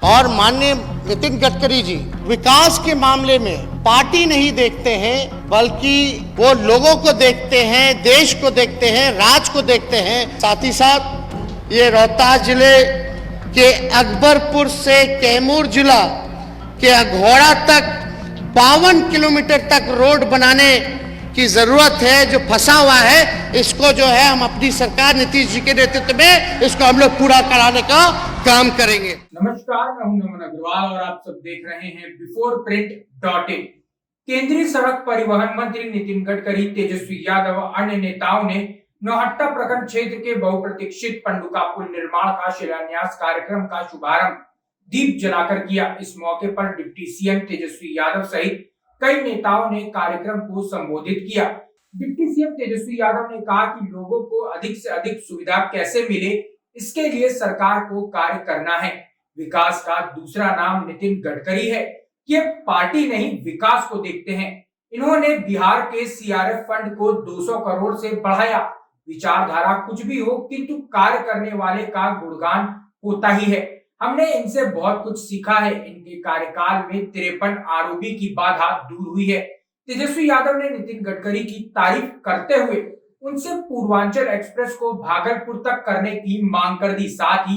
और माननीय नितिन गडकरी जी विकास के मामले में पार्टी नहीं देखते हैं, बल्कि वो लोगों को देखते हैं, देश को देखते हैं, राज्य को देखते हैं। साथ ही साथ ये रोहतास जिले के अकबरपुर से कैमूर जिला के अघोड़ा तक 52 किलोमीटर तक रोड बनाने की जरूरत है। जो फंसा हुआ है इसको जो है हम अपनी सरकार नीतीश जी के नेतृत्व में इसको हम लोग पूरा कराने का काम करेंगे। नमस्कार, मैं हूं नमन अग्रवाल और आप सब देख रहे हैं biforeprint.in। केंद्रीय सड़क परिवहन मंत्री नितिन गडकरी, तेजस्वी यादव और अन्य नेताओं ने नौहट्टा प्रखंड क्षेत्र के बहुप्रतीक्षित पंडुका पुल निर्माण का शिलान्यास कार्यक्रम का शुभारंभ दीप जलाकर किया। इस मौके पर डिप्टी सीएम तेजस्वी यादव सहित कई नेताओं ने कार्यक्रम को संबोधित किया। डिप्टी सीएम तेजस्वी यादव ने कहा कि लोगों को अधिक से अधिक सुविधा कैसे मिले, इसके लिए सरकार को कार्य करना है। विकास का दूसरा नाम नितिन गडकरी है। ये पार्टी नहीं, विकास को देखते हैं। इन्होंने बिहार के सीआरएफ फंड को 200 करोड़ से बढ़ाया। विचारधारा कुछ भी हो, किंतु कार्य करने वाले का गुणगान होता ही है। हमने इनसे बहुत कुछ सीखा है। इनके कार्यकाल में 53 आरओबी की बाधा दूर हुई है। तेजस्वी यादव ने नितिन गडकरी की तारीफ करते हुए उनसे पूर्वांचल एक्सप्रेस को भागलपुर तक करने की मांग कर दी। साथ ही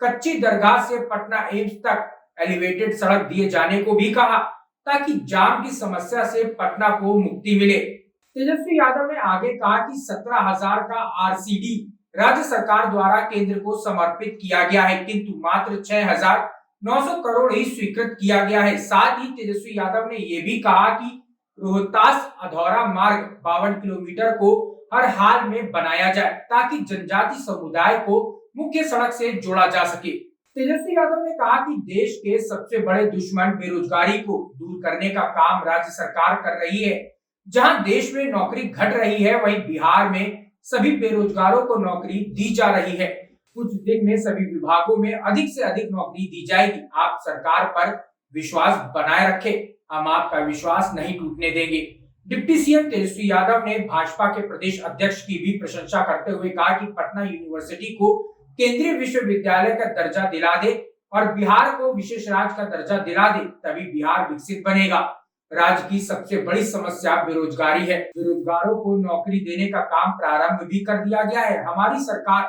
कच्ची दरगाह से पटना एम्स तक एलिवेटेड सड़क दिए जाने को भी कहा, ताकि जाम की समस्या से पटना को मुक्ति मिले। तेजस्वी यादव ने आगे कहा कि 17,000 का आरसीडी राज्य सरकार द्वारा केंद्र को समर्पित किया गया है, किंतु मात्र 6,900 करोड़ ही स्वीकृत किया गया है। साथ ही तेजस्वी यादव ने यह भी कहा कि रोहतास अधौरा मार्ग 52 किलोमीटर को हर हाल में बनाया जाए, ताकि जनजाति समुदाय को मुख्य सड़क से जोड़ा जा सके। तेजस्वी यादव ने कहा कि देश के सबसे बड़े दुश्मन बेरोजगारी को दूर करने का काम राज्य सरकार कर रही है। जहां देश में नौकरी घट रही है, वहीं बिहार में सभी बेरोजगारों को नौकरी दी जा रही है। कुछ दिन में सभी विभागों में अधिक से अधिक नौकरी दी जाएगी। आप सरकार पर विश्वास बनाए रखें, हम आपका विश्वास नहीं टूटने देंगे। डिप्टी सीएम तेजस्वी यादव ने भाजपा के प्रदेश अध्यक्ष की भी प्रशंसा करते हुए कहा कि पटना यूनिवर्सिटी को केंद्रीय विश्वविद्यालय का दर्जा दिला दे और बिहार को विशेष राज्य का दर्जा दिला दे, तभी बिहार विकसित बनेगा। राज्य की सबसे बड़ी समस्या बेरोजगारी है। बेरोजगारों को नौकरी देने का काम प्रारंभ भी कर दिया गया है। हमारी सरकार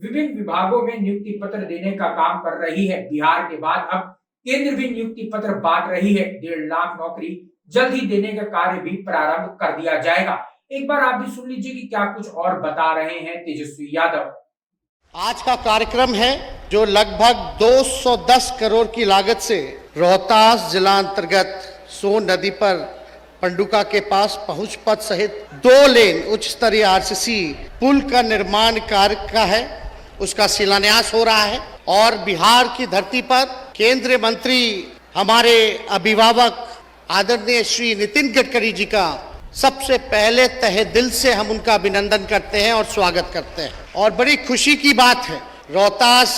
विभिन्न विभागों में नियुक्ति पत्र देने का काम कर रही है। बिहार के बाद अब केंद्र भी नियुक्ति पत्र बांट रही है। 1.5 लाख नौकरी जल्द ही देने का कार्य भी प्रारंभ कर दिया जाएगा। एक बार आप भी सुन लीजिए कि क्या कुछ और बता रहे हैं तेजस्वी यादव। आज का कार्यक्रम है जो लगभग 210 करोड़ की लागत से रोहतास जिला अंतर्गत सोन नदी पर पंडुका के पास पहुंच पथ सहित 2 लेन उच्च स्तरीय आरसीसी पुल का निर्माण कार्य का है, उसका शिलान्यास हो रहा है। और बिहार की धरती पर केंद्रीय मंत्री हमारे अभिभावक आदरणीय श्री नितिन गडकरी जी का सबसे पहले तहे दिल से हम उनका अभिनंदन करते हैं और स्वागत करते हैं। और बड़ी खुशी की बात है, रोहतास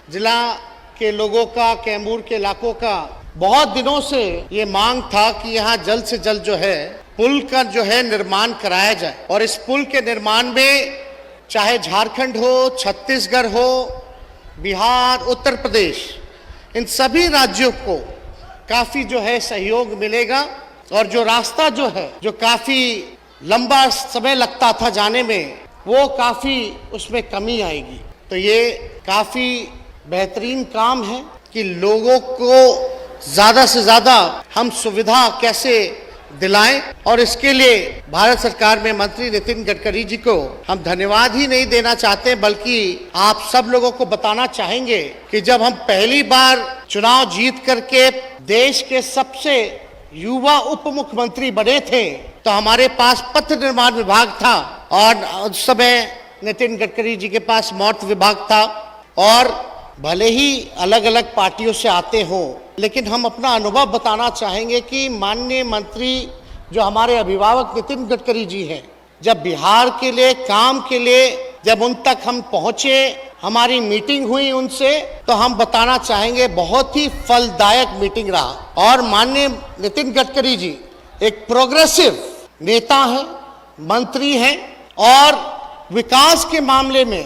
जिला के लोगों का, कैमूर के इलाकों का बहुत दिनों से ये मांग था कि यहाँ जल्द से जल्द जो है पुल का जो है निर्माण कराया जाए। और इस पुल के निर्माण में चाहे झारखंड हो, छत्तीसगढ़ हो, बिहार, उत्तर प्रदेश, इन सभी राज्यों को काफी जो है सहयोग मिलेगा। और जो रास्ता जो है, जो काफी लंबा समय लगता था जाने में, वो काफी उसमें कमी आएगी। तो ये काफी बेहतरीन काम है कि लोगों को ज्यादा से ज्यादा हम सुविधा कैसे दिलाएं। और इसके लिए भारत सरकार में मंत्री नितिन गडकरी जी को हम धन्यवाद ही नहीं देना चाहते, बल्कि आप सब लोगों को बताना चाहेंगे कि जब हम पहली बार चुनाव जीत करके देश के सबसे युवा उप मुख्यमंत्री बने थे, तो हमारे पास पथ निर्माण विभाग था और उस समय नितिन गडकरी जी के पास मौर्त विभाग था। और भले ही अलग अलग पार्टियों से आते हो, लेकिन हम अपना अनुभव बताना चाहेंगे कि माननीय मंत्री जो हमारे अभिभावक नितिन गडकरी जी हैं, जब बिहार के लिए काम के लिए जब उन तक हम पहुंचे, हमारी मीटिंग हुई उनसे, तो हम बताना चाहेंगे बहुत ही फलदायक मीटिंग रहा। और माननीय नितिन गडकरी जी एक प्रोग्रेसिव नेता हैं, मंत्री हैं और विकास के मामले में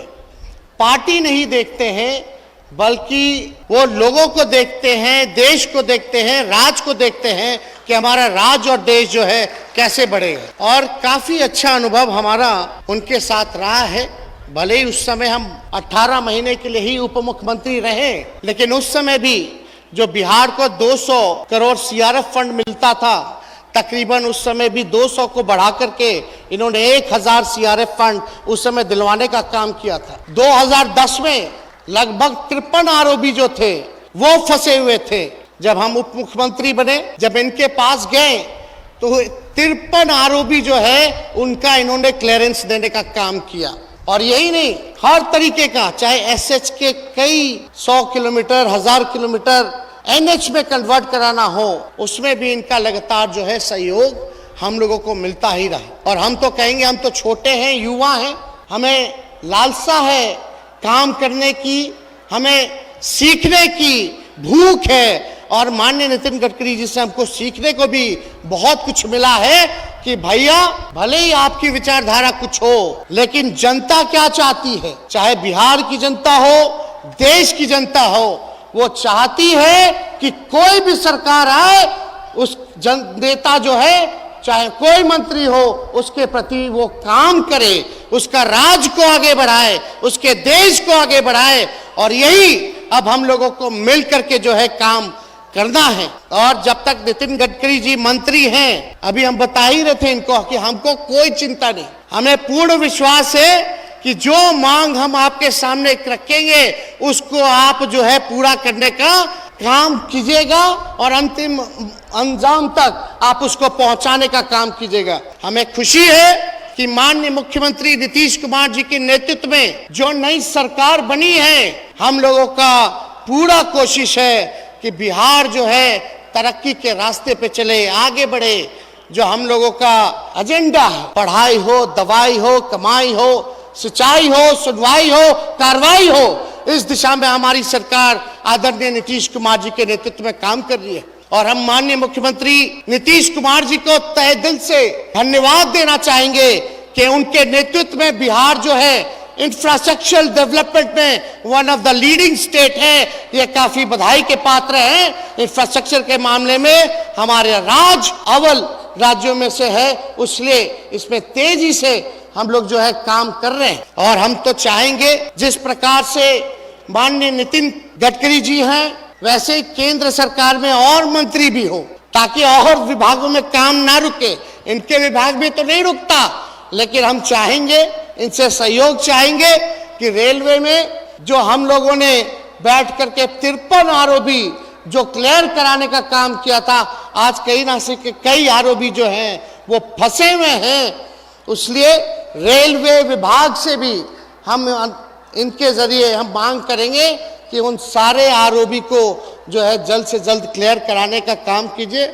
पार्टी नहीं देखते हैं, बल्कि वो लोगों को देखते हैं, देश को देखते हैं, राज्य को देखते हैं कि हमारा राज्य और देश जो है कैसे बढ़ेगा। और काफी अच्छा अनुभव हमारा उनके साथ रहा है। भले ही उस समय हम 18 महीने के लिए ही उप मुख्यमंत्री रहे, लेकिन उस समय भी जो बिहार को 200 करोड़ सीआरएफ फंड मिलता था, तकरीबन उस समय भी 200 को बढ़ा करके इन्होंने 1000 सीआरएफ फंड उस समय दिलवाने का काम किया था। 2010 में लगभग 53 आरोपी जो थे वो फंसे हुए थे। जब हम उप मुख्यमंत्री बने, जब इनके पास गए तो 53 आरोपी जो है उनका इन्होंने क्लियरेंस देने का काम किया। और यही नहीं, हर तरीके का, चाहे एसएच के कई 100 किलोमीटर, 1000 किलोमीटर एनएच में कन्वर्ट कराना हो, उसमें भी इनका लगातार जो है सहयोग हम लोगों को मिलता ही रहा। और हम तो कहेंगे, हम तो छोटे हैं, युवा हैं, हमें लालसा है काम करने की, हमें सीखने की भूख है। और माननीय नितिन गडकरी जी से हमको सीखने को भी बहुत कुछ मिला है कि भैया भले ही आपकी विचारधारा कुछ हो, लेकिन जनता क्या चाहती है, चाहे बिहार की जनता हो, देश की जनता हो, वो चाहती है कि कोई भी सरकार आए, उस नेता जो है, चाहे कोई मंत्री हो, उसके प्रति वो काम करे, उसका राज्य को आगे बढ़ाए, उसके देश को आगे बढ़ाए। और यही अब हम लोगों को मिल करके जो है काम करना है। और जब तक नितिन गडकरी जी मंत्री हैं, अभी हम बता ही रहे थे इनको कि हमको कोई चिंता नहीं, हमें पूर्ण विश्वास है कि जो मांग हम आपके सामने रखेंगे उसको आप जो है पूरा करने का काम कीजिएगा और अंतिम अंजाम तक आप उसको पहुंचाने का काम कीजिएगा। हमें खुशी है कि माननीय मुख्यमंत्री नीतीश कुमार जी के नेतृत्व में जो नई सरकार बनी है, हम लोगों का पूरा कोशिश है कि बिहार जो है तरक्की के रास्ते पे चले, आगे बढ़े। जो हम लोगों का एजेंडा है, पढ़ाई हो, दवाई हो, कमाई हो, सिंचाई हो, सुनवाई हो, कार्रवाई हो, इस दिशा में हमारी सरकार आदरणीय नीतीश कुमार जी के नेतृत्व में काम कर रही है। और हम माननीय मुख्यमंत्री नीतीश कुमार जी को तहे दिल से धन्यवाद देना चाहेंगे कि उनके नेतृत्व में बिहार जो है इंफ्रास्ट्रक्चरल डेवलपमेंट में one of the leading state है। ये काफी बधाई के पात्र हैं। इंफ्रास्ट्रक्चर के मामले में हमारे राज्य अव्वल राज्यों में से है, इसलिए इसमें तेजी से हम लोग जो है काम कर रहे हैं। और हम तो चाहेंगे जिस प्रकार से माननीय नितिन गडकरी जी हैं, वैसे ही केंद्र सरकार में और मंत्री भी हो, ताकि और विभागों में काम ना रुके। इनके विभाग में तो नहीं रुकता, लेकिन हम चाहेंगे, इनसे सहयोग चाहेंगे कि रेलवे में जो हम लोगों ने बैठ करके 53 आरोपी जो क्लियर कराने का काम किया था, आज कहीं ना से कई आरोपी जो हैं वो फंसे हुए हैं। इसलिए रेलवे विभाग से भी हम इनके जरिए हम मांग करेंगे कि उन सारे आरोपी को जो है जल्द से जल्द क्लियर कराने का काम कीजिए।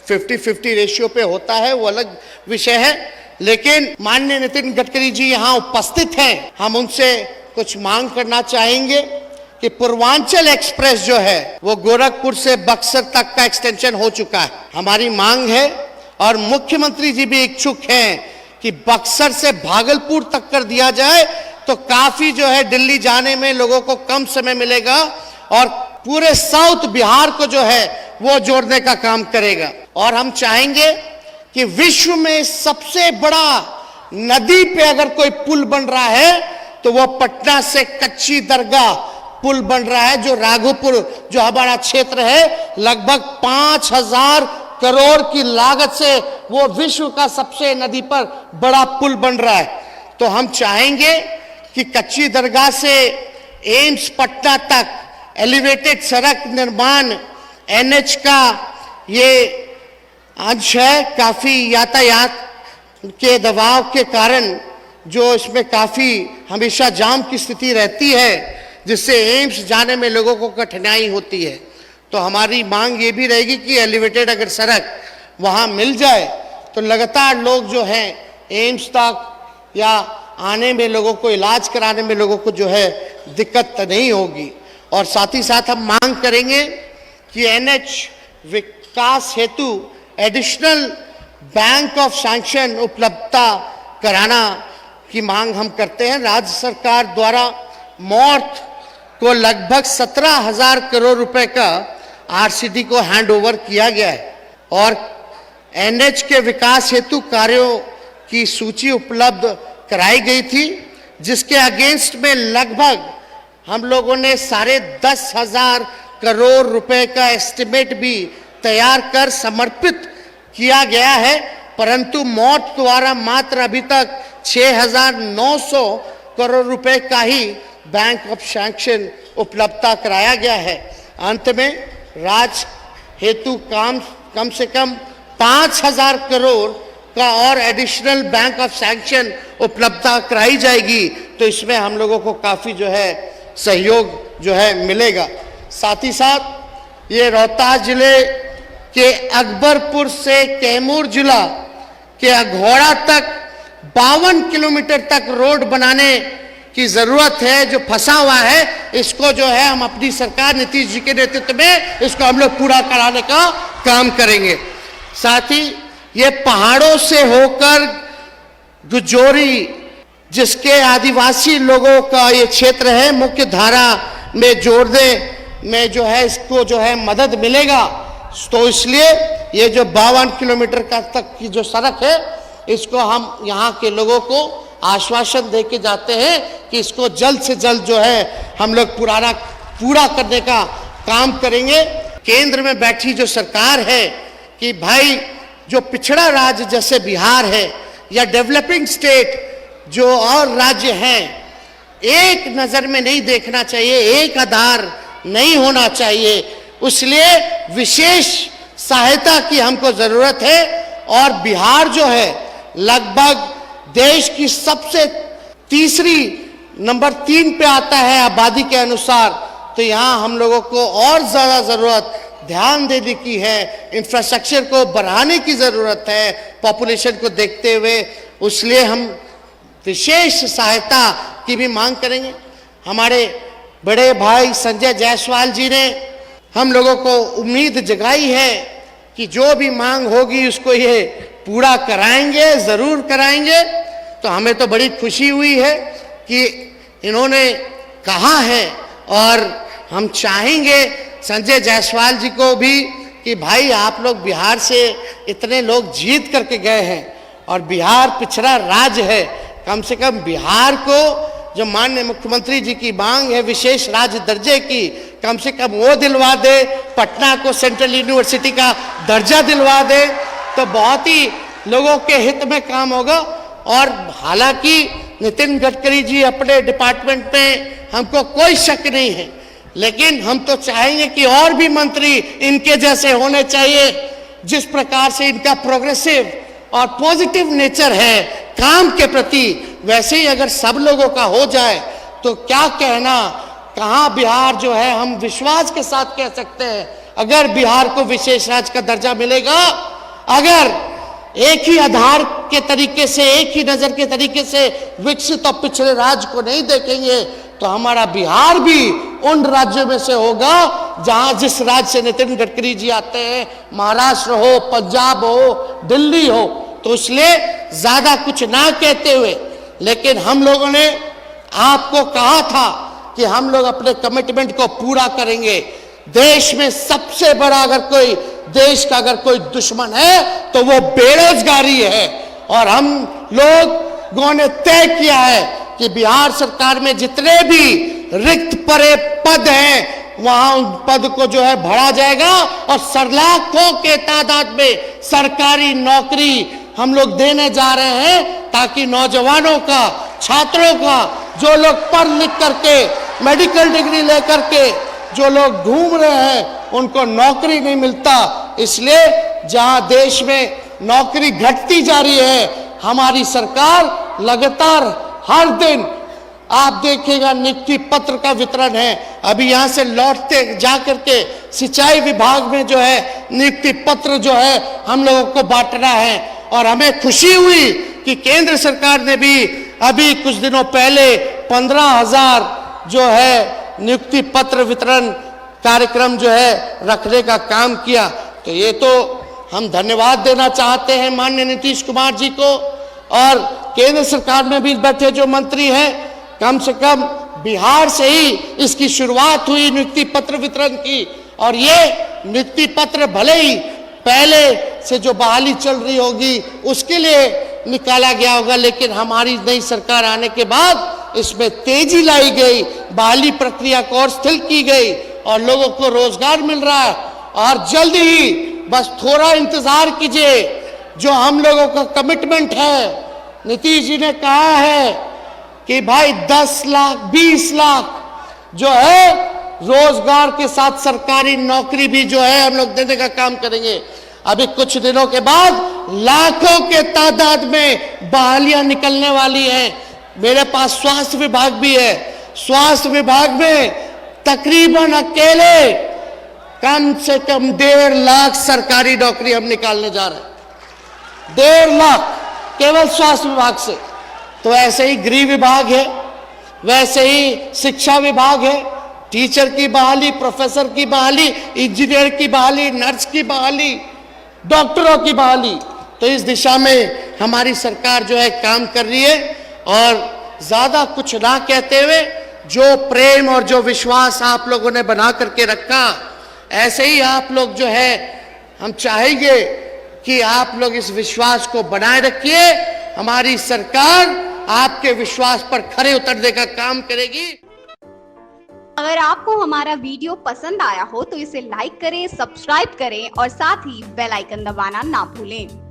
50-50 रेशियो पे होता है, वो अलग विषय है, लेकिन माननीय नितिन गडकरी जी यहाँ उपस्थित हैं, हम उनसे कुछ मांग करना चाहेंगे कि पूर्वांचल एक्सप्रेस जो है वो गोरखपुर से बक्सर तक का एक्सटेंशन हो चुका है। हमारी मांग है और मुख्यमंत्री जी भी इच्छुक हैं कि बक्सर से भागलपुर तक कर दिया जाए, तो काफी जो है दिल्ली जाने में लोगों को कम समय मिलेगा और पूरे साउथ बिहार को जो है वो जोड़ने का काम करेगा। और हम चाहेंगे कि विश्व में सबसे बड़ा नदी पे अगर कोई पुल बन रहा है तो वो पटना से कच्ची दरगाह पुल बन रहा है, जो राघोपुर जो हमारा क्षेत्र है, लगभग 5000 करोड़ की लागत से वो विश्व का सबसे नदी पर बड़ा पुल बन रहा है। तो हम चाहेंगे कि कच्ची दरगाह से एम्स पटना तक एलिवेटेड सड़क निर्माण, एनएच का ये अंश है। काफी यातायात के दबाव के कारण जो इसमें काफी हमेशा जाम की स्थिति रहती है, जिससे एम्स जाने में लोगों को कठिनाई होती है। तो हमारी मांग ये भी रहेगी कि एलिवेटेड अगर सड़क वहाँ मिल जाए तो लगातार लोग जो हैं एम्स तक या आने में, लोगों को इलाज कराने में लोगों को जो है दिक्कत नहीं होगी। और साथ ही साथ हम मांग करेंगे कि एनएच विकास हेतु एडिशनल बैंक ऑफ सैंक्शन उपलब्धता कराना की मांग हम करते हैं। राज्य सरकार द्वारा मॉर्थ को लगभग 17,000 करोड़ रुपए का आरसीडी को हैंड ओवर किया गया है और एनएच के विकास हेतु कार्यों की सूची उपलब्ध कराई गई थी, जिसके अगेंस्ट में लगभग हम लोगों ने 10,500 करोड़ रुपए का एस्टिमेट भी तैयार कर समर्पित किया गया है, परंतु मौत द्वारा मात्र अभी तक 6,900 करोड़ रुपए का ही बैंक ऑफ सैंक्शन उपलब्धता कराया गया है। अंत में राज्य हेतु कम से कम 5,000 करोड़ का और एडिशनल बैंक ऑफ सैंक्शन उपलब्धता कराई जाएगी, तो इसमें हम लोगों को काफ़ी जो है सहयोग जो है मिलेगा। साथ ही साथ ये रोहतास जिले के अकबरपुर से कैमूर जिला के अघोड़ा तक 52 किलोमीटर तक रोड बनाने की जरूरत है, जो फंसा हुआ है। इसको जो है हम अपनी सरकार नीतीश जी के नेतृत्व में इसको हम लोग पूरा कराने का काम करेंगे। साथ ही ये पहाड़ों से होकर गुजोरी, जिसके आदिवासी लोगों का ये क्षेत्र है, मुख्य धारा में जोड़ने में जो है इसको जो है मदद मिलेगा। तो इसलिए ये जो 52 किलोमीटर का तक की जो सड़क है, इसको हम यहाँ के लोगों को आश्वासन दे के जाते हैं कि इसको जल्द से जल्द जो है हम लोग पूरा करने का काम करेंगे। केंद्र में बैठी जो सरकार है कि भाई जो पिछड़ा राज्य जैसे बिहार है या डेवलपिंग स्टेट जो और राज्य हैं, एक नज़र में नहीं देखना चाहिए, एक आधार नहीं होना चाहिए। इसलिए विशेष सहायता की हमको ज़रूरत है और बिहार जो है लगभग देश की सबसे तीसरी नंबर 3 पे आता है आबादी के अनुसार, तो यहाँ हम लोगों को और ज़्यादा ज़रूरत ध्यान देने की है, इंफ्रास्ट्रक्चर को बढ़ाने की ज़रूरत है पॉपुलेशन को देखते हुए। इसलिए हम विशेष सहायता की भी मांग करेंगे। हमारे बड़े भाई संजय जायसवाल जी ने हम लोगों को उम्मीद जगाई है कि जो भी मांग होगी उसको ये पूरा कराएंगे, ज़रूर कराएंगे। तो हमें तो बड़ी खुशी हुई है कि इन्होंने कहा है और हम चाहेंगे संजय जायसवाल जी को भी कि भाई आप लोग बिहार से इतने लोग जीत करके गए हैं और बिहार पिछड़ा राज्य है, कम से कम बिहार को जो माननीय मुख्यमंत्री जी की मांग है विशेष राज्य दर्जे की, कम से कम वो दिलवा दे, पटना को सेंट्रल यूनिवर्सिटी का दर्जा दिलवा दे, तो बहुत ही लोगों के हित में काम होगा। और हालांकि नितिन गडकरी जी अपने डिपार्टमेंट में हमको कोई शक नहीं है, लेकिन हम तो चाहेंगे कि और भी मंत्री इनके जैसे होने चाहिए। जिस प्रकार से इनका प्रोग्रेसिव और पॉजिटिव नेचर है काम के प्रति, वैसे ही अगर सब लोगों का हो जाए तो क्या कहना, कहाँ बिहार जो है हम विश्वास के साथ कह सकते हैं अगर बिहार को विशेष राज्य का दर्जा मिलेगा, अगर एक ही आधार के तरीके से, एक ही नजर के तरीके से विकसित और पिछड़े राज्य को नहीं देखेंगे, तो हमारा बिहार भी उन राज्यों में से होगा जहां जिस राज्य से नितिन गडकरी जी आते हैं, महाराष्ट्र हो, पंजाब हो, दिल्ली हो। तो इसलिए ज्यादा कुछ ना कहते हुए, लेकिन हम लोगों ने आपको कहा था कि हम लोग अपने कमिटमेंट को पूरा करेंगे। देश में सबसे बड़ा अगर कोई देश का अगर कोई दुश्मन है तो वो बेरोजगारी है, और हम लोगों ने तय किया है कि बिहार सरकार में जितने भी रिक्त पड़े पद हैं वहां उन पद को जो है भरा जाएगा और लाखों के तादाद में सरकारी नौकरी हम लोग देने जा रहे हैं, ताकि नौजवानों का, छात्रों का, जो लोग पढ़ लिख करके मेडिकल डिग्री लेकर के जो लोग घूम रहे हैं उनको नौकरी नहीं मिलता। इसलिए जहां देश में नौकरी घटती जा रही है, हमारी सरकार लगातार हर दिन आप देखिएगा नियुक्ति पत्र का वितरण है। अभी यहाँ से लौटते जा करके सिंचाई विभाग में जो है नियुक्ति पत्र जो है हम लोगों को बांटना है, और हमें खुशी हुई कि केंद्र सरकार ने भी अभी कुछ दिनों पहले 15,000 जो है नियुक्ति पत्र वितरण कार्यक्रम जो है रखने का काम किया। तो ये तो हम धन्यवाद देना चाहते हैं माननीय नीतीश कुमार जी को, और केंद्र सरकार में भी बैठे जो मंत्री हैं, कम से कम बिहार से ही इसकी शुरुआत हुई नियुक्ति पत्र वितरण की। और ये नियुक्ति पत्र भले ही पहले से जो बहाली चल रही होगी उसके लिए निकाला गया होगा, लेकिन हमारी नई सरकार आने के बाद इसमें तेजी लाई गई, बहाली प्रक्रिया को और स्थिर की गई और लोगों को रोजगार मिल रहा है। और जल्द ही, बस थोड़ा इंतजार कीजिए, जो हम लोगों का कमिटमेंट है, नीतीश जी ने कहा है कि भाई 10 लाख 20 लाख जो है रोजगार के साथ सरकारी नौकरी भी जो है हम लोग देने का काम करेंगे। अभी कुछ दिनों के बाद लाखों के तादाद में बहालियां निकलने वाली हैं। मेरे पास स्वास्थ्य विभाग भी है। स्वास्थ्य विभाग में तकरीबन अकेले कम से कम 1.5 लाख सरकारी नौकरी हम निकालने जा रहे हैं। 1.5 लाख केवल स्वास्थ्य विभाग से। तो ऐसे ही गृह विभाग है, वैसे ही शिक्षा विभाग है, टीचर की बहाली, प्रोफेसर की बहाली, इंजीनियर की बहाली, नर्स की बहाली, डॉक्टरों की बहाली। तो इस दिशा में हमारी सरकार जो है काम कर रही है। और ज्यादा कुछ ना कहते हुए, जो प्रेम और जो विश्वास आप लोगों ने बना करके रखा, ऐसे ही आप लोग जो है, हम चाहेंगे कि आप लोग इस विश्वास को बनाए रखिए। हमारी सरकार आपके विश्वास पर खरे उतरने का काम करेगी। अगर आपको हमारा वीडियो पसंद आया हो तो इसे लाइक करें, सब्सक्राइब करें और साथ ही बेल आइकन दबाना ना भूलें।